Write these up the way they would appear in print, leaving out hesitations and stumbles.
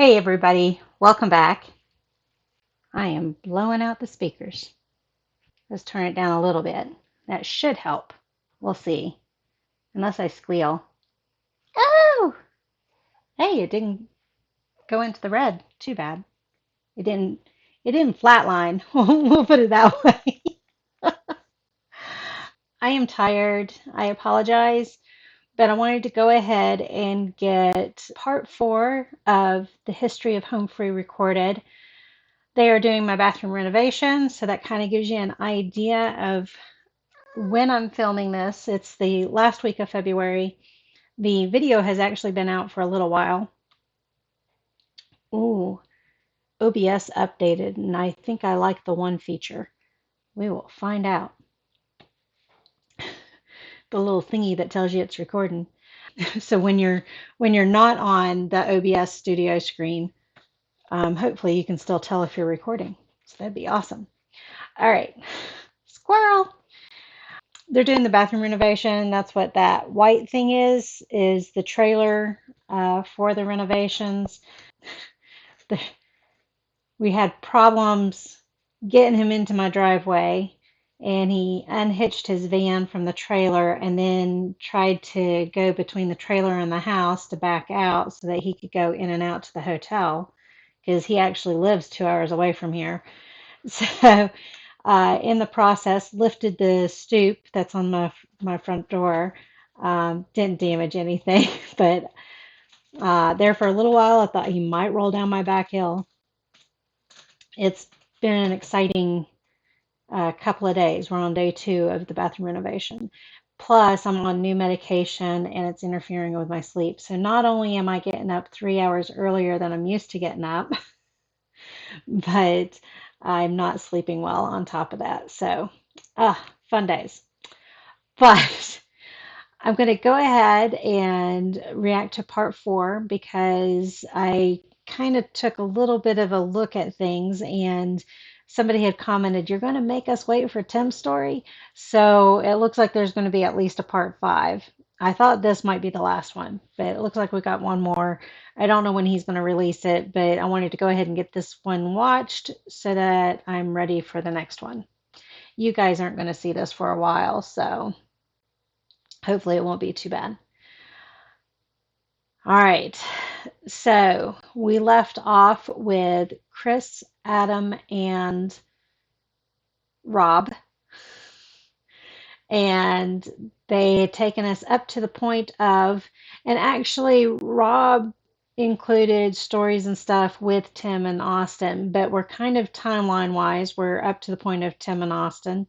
Hey everybody, welcome back. I am blowing out the speakers. Let's turn it down a little bit. That should help. We'll see. Unless I squeal. Oh! Hey, it didn't go into the red. Too bad. It didn't flatline. We'll put it that way. I am tired. I apologize, but I wanted to go ahead and get part 4 of the history of Home Free recorded. They are doing my bathroom renovation, so that kind of gives you an idea of when I'm filming this. It's the last week of February. The video has actually been out for a little while. Ooh, OBS updated, and I think I like the one feature. We will find out. The little thingy that tells you it's recording. So when you're not on the OBS studio screen, hopefully you can still tell if you're recording. So that'd be awesome. All right, squirrel. They're doing the bathroom renovation. That's what that white thing is the trailer for the renovations. The, we had problems getting him into my driveway, and he unhitched his van from the trailer and then tried to go between the trailer and the house to back out so that he could go in and out to the hotel because he actually lives 2 hours away from here. So in the process, lifted the stoop that's on my front door. Didn't damage anything, but there for a little while, I thought he might roll down my back hill. It's been an exciting couple of days. We're on day 2 of the bathroom renovation. Plus, I'm on new medication and it's interfering with my sleep. So not only am I getting up 3 hours earlier than I'm used to getting up, but I'm not sleeping well on top of that. So, fun days. But I'm going to go ahead and react to part 4 because I kind of took a little bit of a look at things and somebody had commented, "You're going to make us wait for Tim's story." So it looks like there's going to be at least a part 5. I thought this might be the last one, but it looks like we got one more. I don't know when he's going to release it, but I wanted to go ahead and get this one watched so that I'm ready for the next one. You guys aren't going to see this for a while, so hopefully it won't be too bad. All right, so we left off with Chris, Adam, and Rob, and they had taken us up to the point of, and actually, Rob included stories and stuff with Tim and Austin, but we're kind of timeline wise, we're up to the point of Tim and Austin,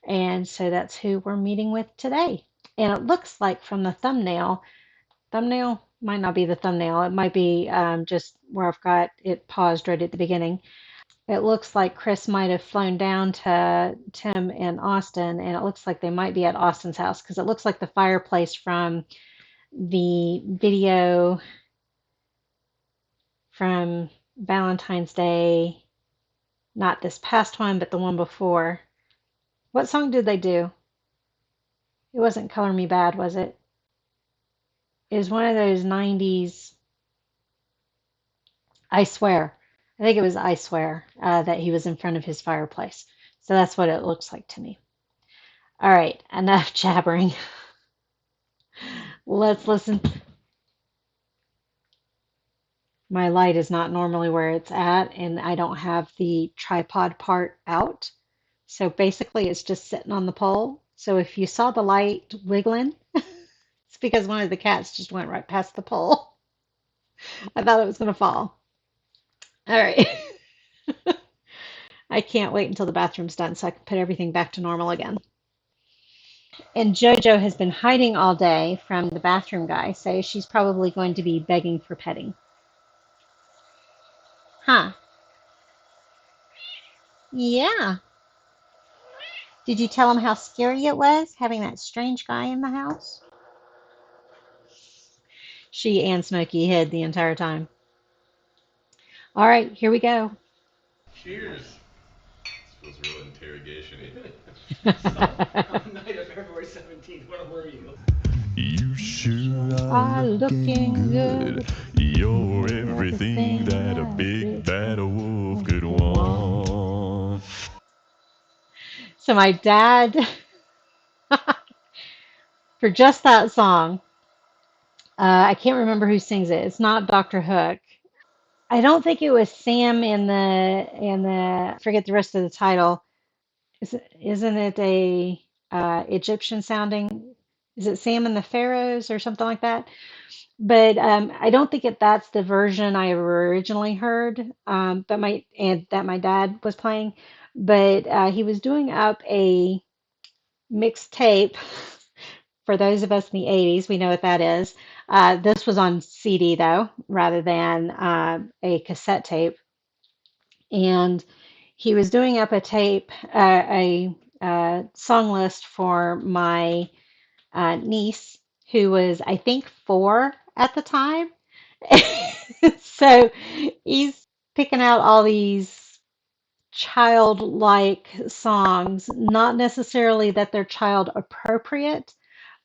and so that's who we're meeting with today. And it looks like from the thumbnail might not be the thumbnail. It might be just where I've got it paused right at the beginning. It looks like Chris might have flown down to Tim and Austin, and it looks like they might be at Austin's house because it looks like the fireplace from the video from Valentine's Day, not this past one, but the one before. What song did they do? It wasn't Color Me Bad, was it? It was one of those 90s. I swear. I think it was I swear that he was in front of his fireplace. So that's what it looks like to me. All right, enough jabbering. Let's listen. My light is not normally where it's at, and I don't have the tripod part out. So basically, it's just sitting on the pole. So if you saw the light wiggling, it's because one of the cats just went right past the pole. I thought it was going to fall. All right. I can't wait until the bathroom's done so I can put everything back to normal again. And JoJo has been hiding all day from the bathroom guy, so she's probably going to be begging for petting. Huh? Yeah. Did you tell him how scary it was having that strange guy in the house? She and Smokey hid the entire time. All right, here we go. Cheers. This feels real interrogation-y. On the night of February 17th, where were you? You sure Are are looking looking good. good. You're everything So my dad, for just that song, I can't remember who sings it. It's not Dr. Hook. I don't think it was Sam in the. I forget the rest of the title. Isn't it a Egyptian sounding? Is it Sam and the Pharaohs or something like that? But I don't think that's the version I originally heard. But that my dad was playing. But he was doing up a mixed tape. For those of us in the 80s, we know what that is. This was on CD though, rather than a cassette tape. And he was doing up a tape, song list for my niece, who was, I think, 4 at the time. So he's picking out all these childlike songs, not necessarily that they're child appropriate,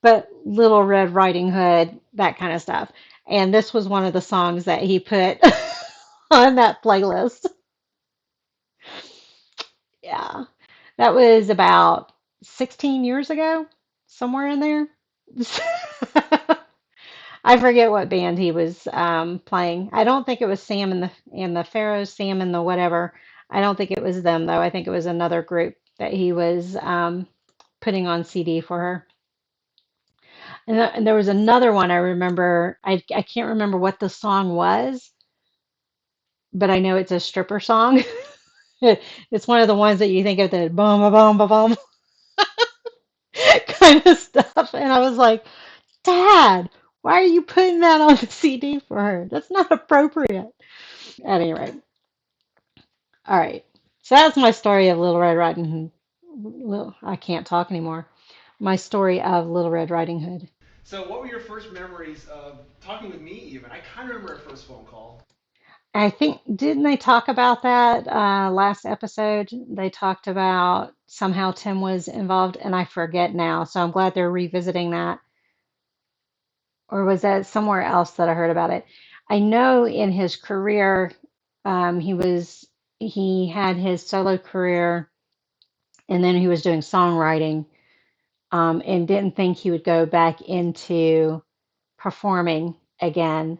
but Little Red Riding Hood, that kind of stuff. And this was one of the songs that he put on that playlist. Yeah. That was about 16 years ago, somewhere in there. I forget what band he was playing. I don't think it was Sam and the Pharaohs, Sam and the whatever. I don't think it was them though. I think it was another group that he was putting on CD for her. And there was another one I remember. I can't remember what the song was, but I know it's a stripper song. It's one of the ones that you think of the boom, ba boom, ba boom kind of stuff. And I was like, Dad, why are you putting that on the CD for her? That's not appropriate. At any rate, all right. So that's my story of Little Red Riding Hood. I can't talk anymore. My story of Little Red Riding Hood. So, what were your first memories of talking with me? Even I kind of remember our first phone call. I think, didn't they talk about that last episode? They talked about somehow Tim was involved, and I forget now. So I'm glad they're revisiting that. Or was that somewhere else that I heard about it? I know in his career, he he had his solo career, and then he was doing songwriting, and didn't think he would go back into performing again.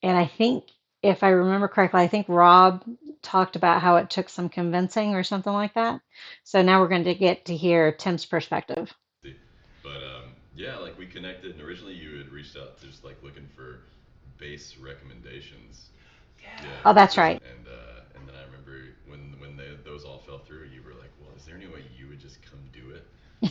And I think, if I remember correctly, I think Rob talked about how it took some convincing or something like that. So now we're going to get to hear Tim's perspective. See. But yeah, like we connected, and originally you had reached out to just like looking for bass recommendations. Yeah, Oh, that's just right. and then I remember when those all fell through, you were like, "Well, is there any way you would just come do it?"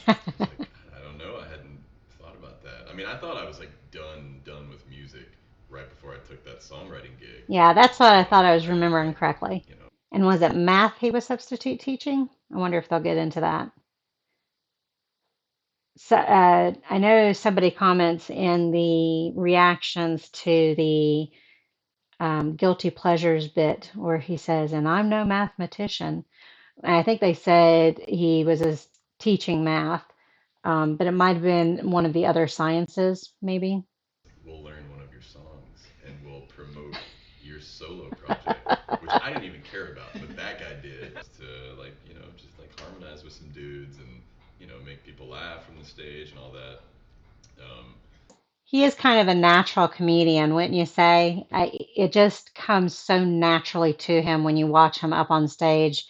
I was like, "I don't know. I hadn't thought about that. I mean, I thought I was like done with music right before I took that songwriting gig. Yeah, that's what I thought I was I didn't remembering like, correctly. you know, And was it math he was substitute teaching? I wonder if they'll get into that. So I know somebody comments in the reactions to the guilty pleasures bit where he says, "And I'm no mathematician." And I think they said he was teaching math, but it might have been one of the other sciences, maybe. we'll learn one of your songs and we'll promote your solo project, which I didn't even care about, but that guy did to like, just like harmonize with some dudes and, make people laugh from the stage and all that. Um, He is kind of a natural comedian, wouldn't you say? It just comes so naturally to him when you watch him up on stage.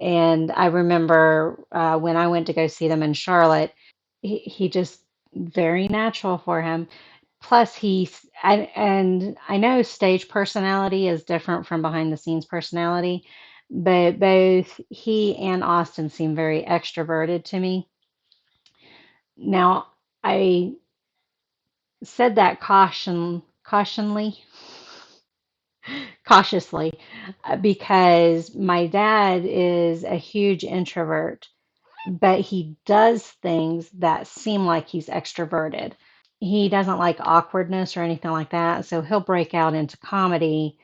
And I remember when I went to go see them in Charlotte, he just very natural for him. Plus, and I know stage personality is different from behind the scenes personality, but both he and Austin seem very extroverted to me. Now, I said that cautiously, because my dad is a huge introvert, but he does things that seem like he's extroverted. He doesn't like awkwardness or anything like that, so he'll break out into comedy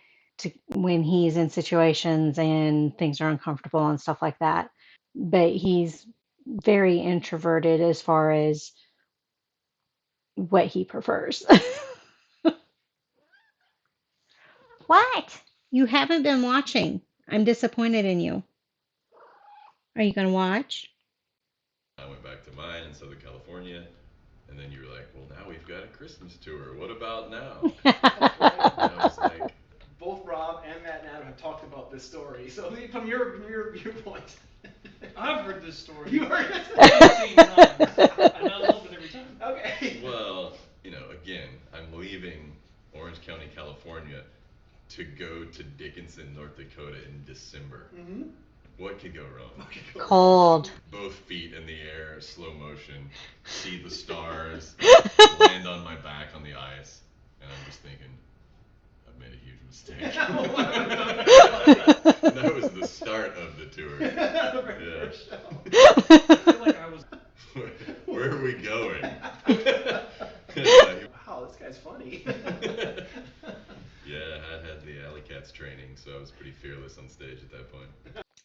when he's in situations and things are uncomfortable and stuff like that. But he's very introverted as far as what he prefers. What? You haven't been watching. I'm disappointed in you. Are you going to watch? I went back to mine in Southern California, and then you were like, well, now we've got a Christmas tour. What about now? That's right. And I was like, Both Rob and Matt and Adam have talked about this story. So from your viewpoint. I've heard this story You heard it? 15 times, and I love it every time. Okay. well, again, I'm leaving Orange County, California to go to Dickinson, North Dakota in December. Mm-hmm. What could go wrong? Cold. Both feet in the air, slow motion, see the stars, land on my back on the ice, and I'm just thinking, I've made a huge mistake. And that was the start of the tour. Yeah. I feel like I was. Where are we going? Wow, this guy's funny. Yeah, I had the Alley Cats training, so I was pretty fearless on stage at that point.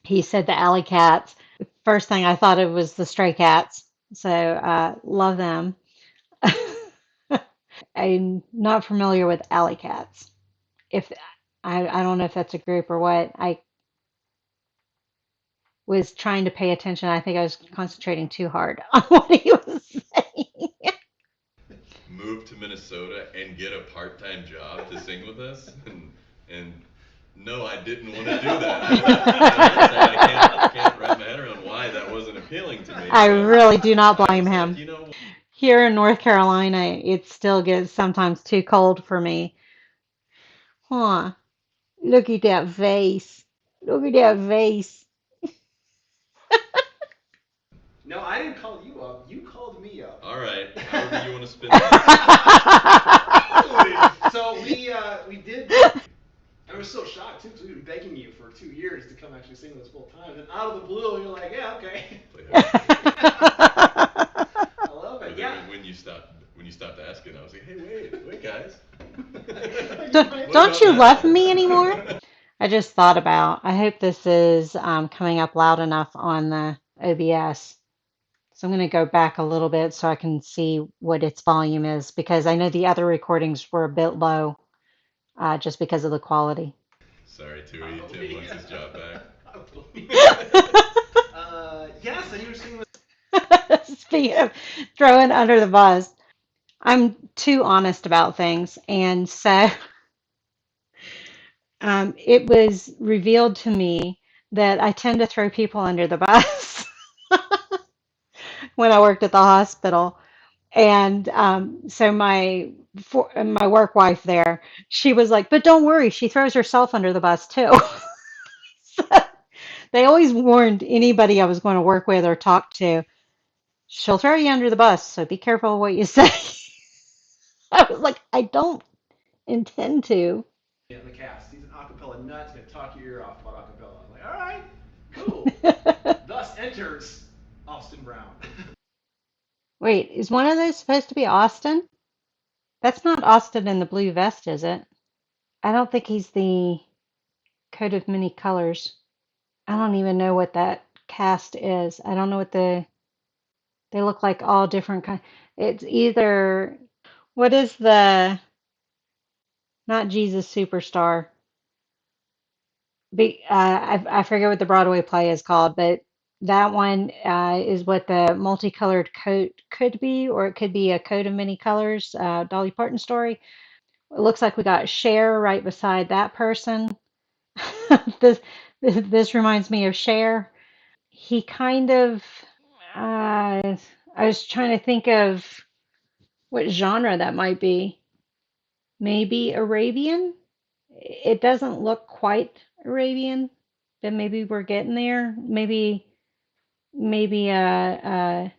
He said the alley cats. First thing I thought of was the stray cats. So love them. I'm not familiar with alley cats. If I don't know if that's a group or what. I was trying to pay attention. I think I was concentrating too hard on what he was saying. Move to Minnesota and get a part-time job to sing with us, and no, I didn't want to do that. I can't wrap my head around why that wasn't appealing to me. I really do not blame I was him. like, Here in North Carolina, it still gets sometimes too cold for me. Huh. Look at that vase. Look at that vase. No, I didn't call you up. You called me up. all right, however you want to spin that. So we did. I was so shocked too, because we've been begging you for 2 years to come actually sing with us full time, and out of the blue, you're like, yeah, okay. I love it. But Yeah. then when you stopped asking, I was like, hey, wait, guys. Don't you love me anymore? I just thought about, I hope this is coming up loud enough on the OBS. So I'm going to go back a little bit so I can see what its volume is because I know the other recordings were a bit low just because of the quality. Sorry, Tui. Tim wants his job back. Yes, and you were singing with. Speaking of throwing under the bus, I'm too honest about things. And so it was revealed to me that I tend to throw people under the bus when I worked at the hospital. And so my work wife there, she was like, "But don't worry, she throws herself under the bus too." So they always warned anybody I was going to work with or talk to, she'll throw you under the bus, so be careful what you say. I was like, I don't intend to. In the cast. He's an acapella nut. He's gonna talk your ear off about acapella. I'm like, all right, cool. Thus enters Austin Brown. Wait, is one of those supposed to be Austin? That's not Austin in the blue vest, is it? I don't think he's the coat of many colors. I don't even know what that cast is. I don't know what they look like all different kind. It's either what is the not Jesus Superstar. I forget what the Broadway play is called, but that one is what the multicolored coat could be, or it could be a coat of many colors. Dolly Parton story. It looks like we got Cher right beside that person. this this reminds me of Cher. He kind of. I was trying to think of what genre that might be. Maybe Arabian? It doesn't look quite Arabian, but maybe we're getting there. Maybe a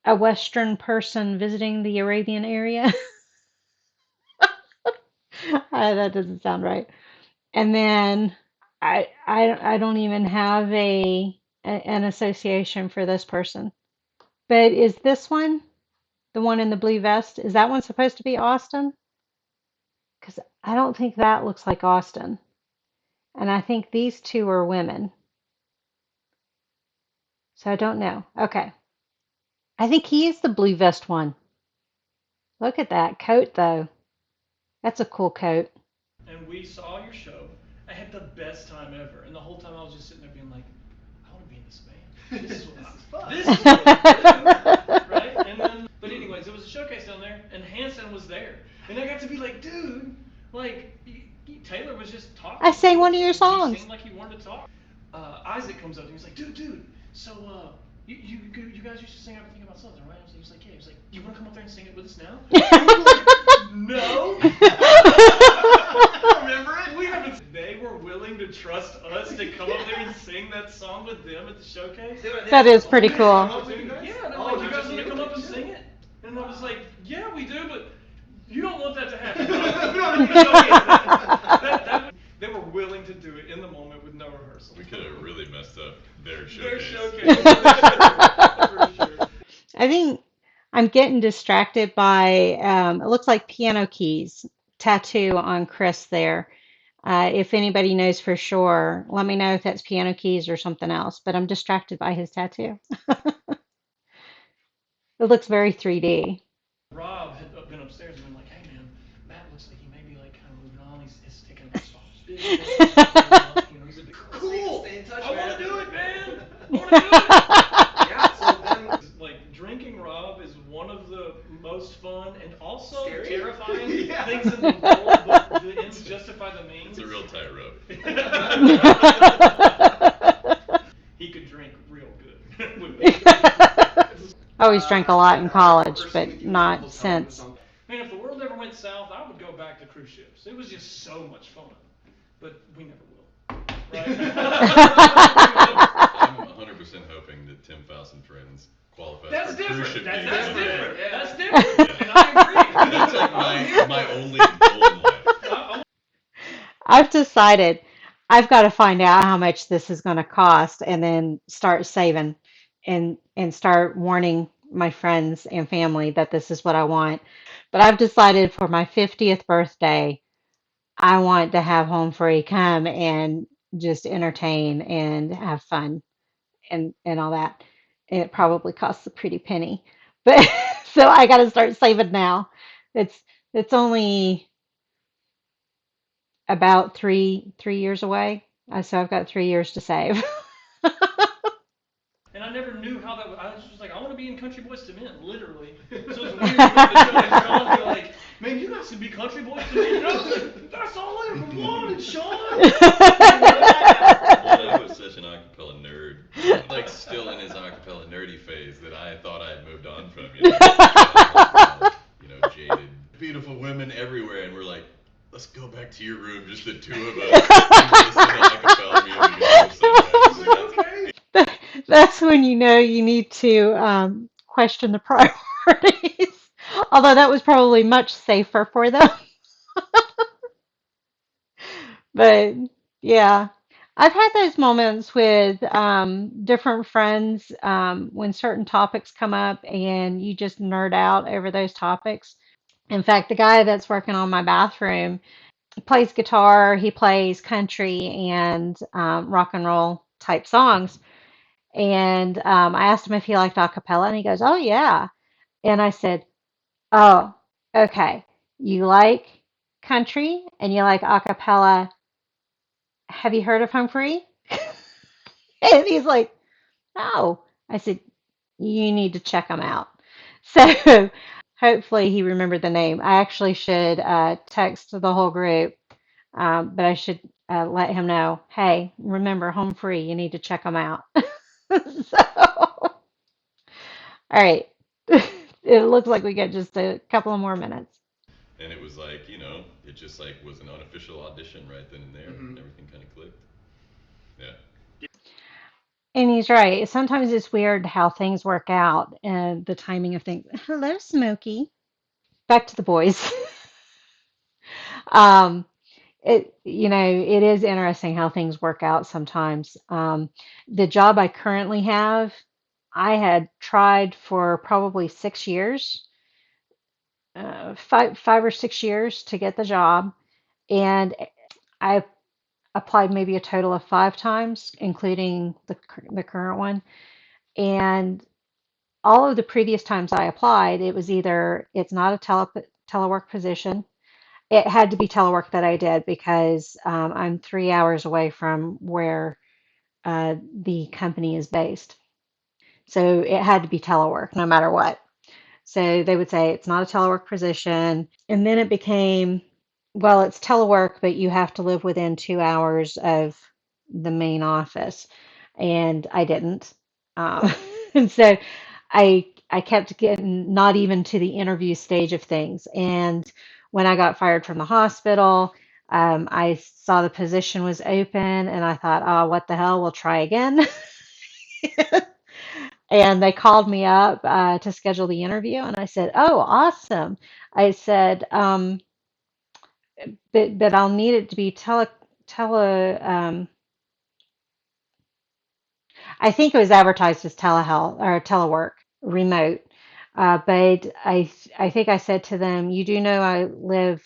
Western person visiting the Arabian area. That doesn't sound right. And then I don't even have an association for this person. But is this one, the one in the blue vest, is that one supposed to be Austin? Because I don't think that looks like Austin. And I think these two are women. So I don't know. Okay. I think he is the blue vest one. Look at that coat, though. That's a cool coat. And we saw your show. I had the best time ever. And the whole time I was just sitting there being like, I want to be in this band. This is what This is fun. this is what I do, right? And then, but anyways, it was a showcase down there, and Hanson was there, and I got to be like, dude, like Taylor was just I talking sang to one us, of your and he songs. seemed like he wanted to talk. Isaac comes up to me, he's like, dude, so you guys used to sing everything about Southern, right? He was like, yeah. He was like, you want to come up there and sing it with us now? And we were like, no. Remember it? We haven't. They were willing to trust us to come up there and sing that song with them at the showcase. That is pretty Come cool. up with you guys? Yeah, they're Oh, like, you not guys just want to you, come up like, and too. sing it? And I was like, yeah, we do, but you don't want that to happen. We don't No, need yeah, they were willing to do it in the moment with no rehearsal. We could have really messed up their Their showcase. showcase, for sure. I think I'm getting distracted by, it looks like piano keys tattoo on Chris there. If anybody knows for sure, let me know if that's piano keys or something else, but I'm distracted by his tattoo. It looks very 3D. Rob had been upstairs and been like, hey man, Matt looks like he may be like kind of moving on. He's taking a business. He's a big Cool. Stay in touch, I want man. to do it, man. I want to do it. Yeah, so then Like drinking Rob is one of the most fun and also Scary? terrifying Yeah. things in the world, but the ends justify the means. It's a real tightrope. He could drink real good with me. I always drank a lot in college, First but thing you not almost since. Man, if the world ever went south, I would go back to cruise ships. It was just so much fun. But we never will. Right? I'm 100% hoping that Tim Faust and Friends qualifies That's for cruise different. ship That's, dating that's someday. different. Yeah. That's different. And I agree. That's like my only goal in life. I've decided I've got to find out how much this is going to cost and then start saving and start warning my friends and family that this is what I want. But I've decided for my 50th birthday, I want to have Home Free come and just entertain and have fun and all that. And it probably costs a pretty penny. But so I got to start saving now. It's it's only about three years away. So I've got 3 years to save. And I never knew how that was. I was just like, I want to be in Country Boys to Men, literally. So it's weird to go to the show and Sean be like, man, you guys should be Country Boys to Men. That's all I ever wanted, Sean. Well, I was such an acapella nerd. Like still in his acapella nerdy phase that I thought I had moved on from. Jaded, beautiful women everywhere, and we're like, let's go back to your room, just the two of us, and listen to acapella music. okay. That's when you know you need to question the priorities. Although that was probably much safer for them. But yeah, I've had those moments with different friends when certain topics come up and you just nerd out over those topics. In fact, the guy that's working on my bathroom, he plays guitar, he plays country and rock and roll type songs. And I asked him if he liked a cappella, and he goes, "Oh, yeah." And I said, "Oh, okay. You like country and you like a cappella. Have you heard of Humphrey?" And he's like, "No." I said, "You need to check him out." So hopefully he remembered the name. I actually should text the whole group, but I should let him know, hey, remember, Home Free, you need to check him out. So, all right. It looks like we got just a couple of more minutes. And it was like, it just like was an unofficial audition right then and there, and everything kind of clicked. Yeah. And he's right. Sometimes it's weird how things work out and the timing of things. Hello, Smokey. Back to the boys. Um, it is interesting how things work out sometimes. The job I currently have, I had tried for probably 6 years, 5 or 6 years to get the job, and I applied maybe a total of 5 times, including the current one. And all of the previous times I applied, it was either it's not a telework position. It had to be telework that I did because I'm 3 hours away from where the company is based. So it had to be telework no matter what. So they would say it's not a telework position. And then it became, well, it's telework, but you have to live within 2 hours of the main office. And I didn't. Um, and so I kept getting not even to the interview stage of things. And when I got fired from the hospital, I saw the position was open and I thought, oh, what the hell, we'll try again. And they called me up to schedule the interview, and I said, "Oh, awesome!" I said, "But I'll need it to be tele. I think it was advertised as telehealth or telework, remote. But I think I said to them, "You do know I live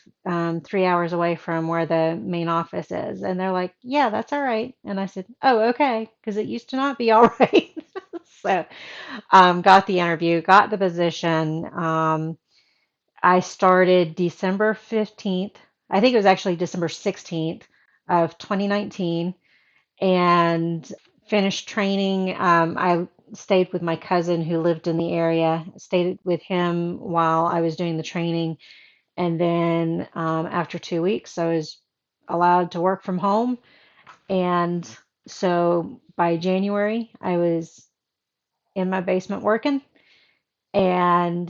3 hours away from where the main office is," and they're like, "Yeah, that's all right." And I said, "Oh, okay," because it used to not be all right. So. Got the interview, got the position. I started December 15th. I think it was actually December 16th of 2019 and finished training. I stayed with my cousin who lived in the area, stayed with him while I was doing the training. And then after 2 weeks, I was allowed to work from home. And so by January, I was in my basement working. And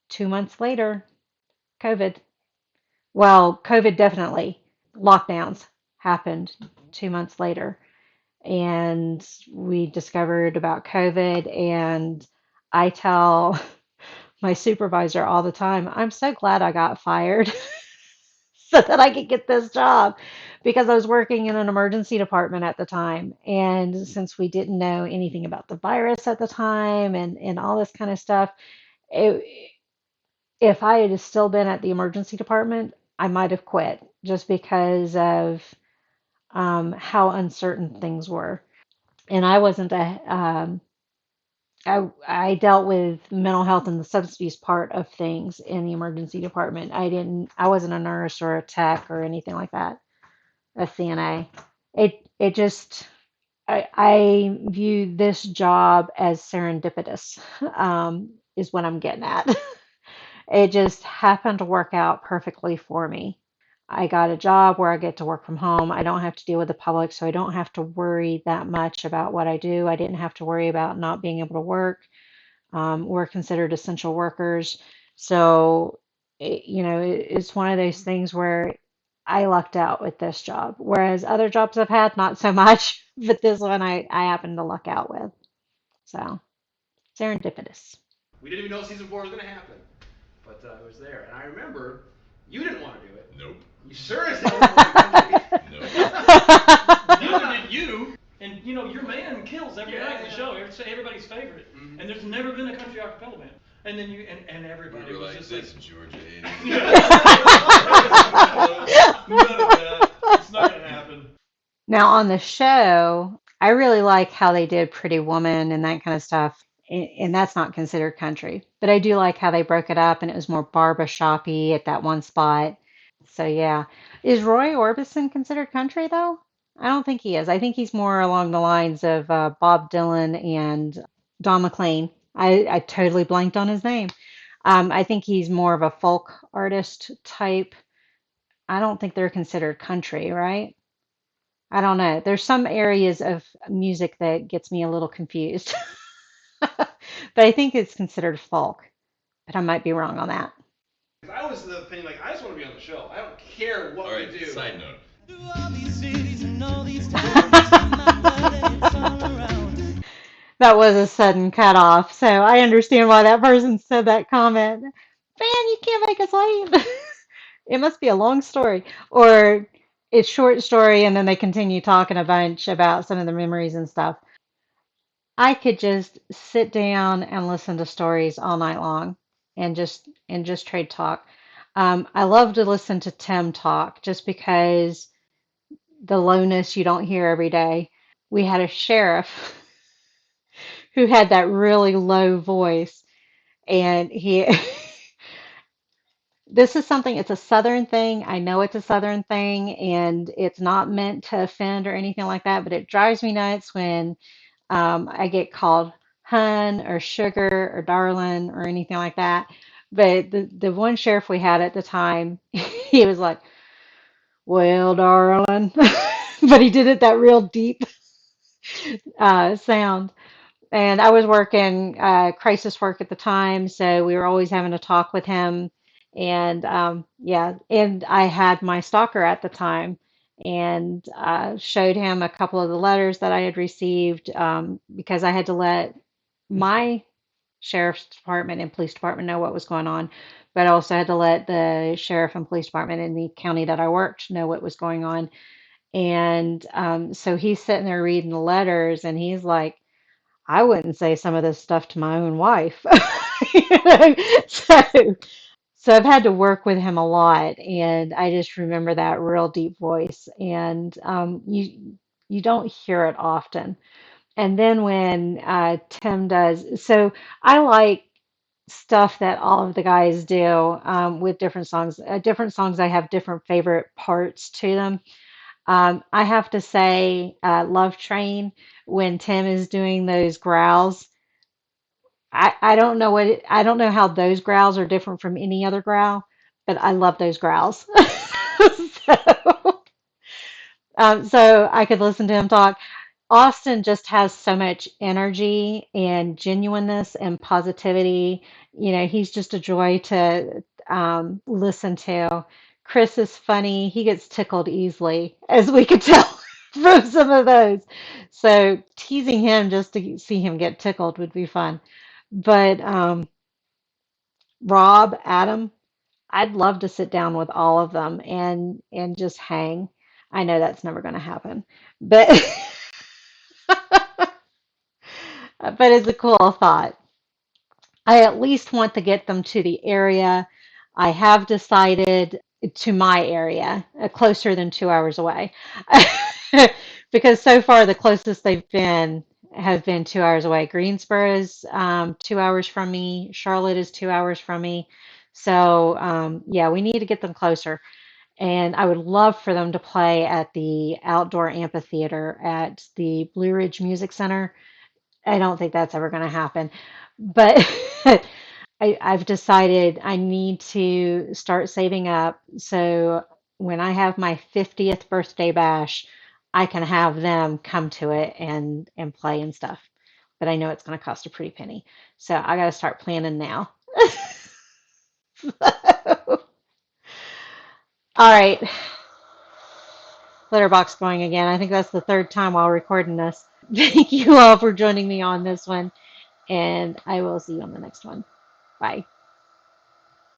2 months later, COVID. Well, COVID definitely. Lockdowns happened 2 months later. And we discovered about COVID. And I tell my supervisor all the time, I'm so glad I got fired so that I could get this job because I was working in an emergency department at the time. And since we didn't know anything about the virus at the time and all this kind of stuff, it, if I had still been at the emergency department, I might have quit just because of how uncertain things were. And I wasn't a, I dealt with mental health and the substance abuse part of things in the emergency department. I wasn't a nurse or a tech or anything like that, a CNA. It just, I view this job as serendipitous, is what I'm getting at. It just happened to work out perfectly for me. I got a job where I get to work from home. I don't have to deal with the public, so I don't have to worry that much about what I do. I didn't have to worry about not being able to work. We're considered essential workers. So, it's one of those things where I lucked out with this job, whereas other jobs I've had, not so much, but this one I happened to luck out with. So, serendipitous. We didn't even know season 4 was going to happen, but it was there. And I remember you didn't want to do it. Nope. You sure as hell didn't want to do it. Nope. Neither did you. And your man kills every night in the Yeah. show. Everybody's favorite. Mhm. And there's never been a country acapella band. And then and everybody We were was like, just this like, Georgia idiot. none of that. It's not gonna happen. Now, on the show, I really like how they did Pretty Woman and that kind of stuff. And that's not considered country. But I do like how they broke it up and it was more barbershop-y at that one spot. So, yeah. Is Roy Orbison considered country, though? I don't think he is. I think he's more along the lines of Bob Dylan and Don McLean. I totally blanked on his name. I think he's more of a folk artist type. I don't think they're considered country, right? I don't know. There's some areas of music that gets me a little confused. But I think it's considered folk, but I might be wrong on that. Because I was the opinion, like, I just want to be on the show. I don't care what All right, we do. side note. That was a sudden cutoff, so I understand why that person said that comment. Man, you can't make us leave. It must be a long story, or it's short story, and then they continue talking a bunch about some of the memories and stuff. I could just sit down and listen to stories all night long and just trade talk. I love to listen to Tim talk just because the lowness you don't hear every day. We had a sheriff who had that really low voice, and he This is something, it's a Southern thing. I know it's a Southern thing, and it's not meant to offend or anything like that, but it drives me nuts when I get called hun or sugar or darling or anything like that. But the one sheriff we had at the time, he was like, well, darling, but he did it that real deep sound. And I was working crisis work at the time, so we were always having to talk with him. And yeah, and I had my stalker at the time and showed him a couple of the letters that I had received because I had to let my sheriff's department and police department know what was going on, but I also had to let the sheriff and police department in the county that I worked know what was going on. And so he's sitting there reading the letters, and he's like, I wouldn't say some of this stuff to my own wife. You know? So I've had to work with him a lot, and I just remember that real deep voice, and you don't hear it often. And then when Tim does, so I like stuff that all of the guys do with different songs. Different songs, I have different favorite parts to them. I have to say, Love Train, when Tim is doing those growls, I don't know I don't know how those growls are different from any other growl, but I love those growls. So, so I could listen to him talk. Austin just has so much energy and genuineness and positivity. You know, he's just a joy to listen to. Chris is funny. He gets tickled easily, as we could tell from some of those. So teasing him just to see him get tickled would be fun. But Rob, Adam, I'd love to sit down with all of them and just hang. I know that's never going to happen, but but it's a cool thought. I at least want to get them to the area. I have decided to my area, closer than 2 hours away. Because so far the closest they've been have been 2 hours away. Greensboro is 2 hours from me. Charlotte is 2 hours from me. So yeah, we need to get them closer. And I would love for them to play at the outdoor amphitheater at the Blue Ridge Music Center. I don't think that's ever going to happen. But I've decided I need to start saving up so when I have my 50th birthday bash, I can have them come to it and play and stuff. But I know it's going to cost a pretty penny. So I got to start planning now. All right, letterbox going again. I think that's the third time while recording this. Thank you all for joining me on this one, and I will see you on the next one. Bye.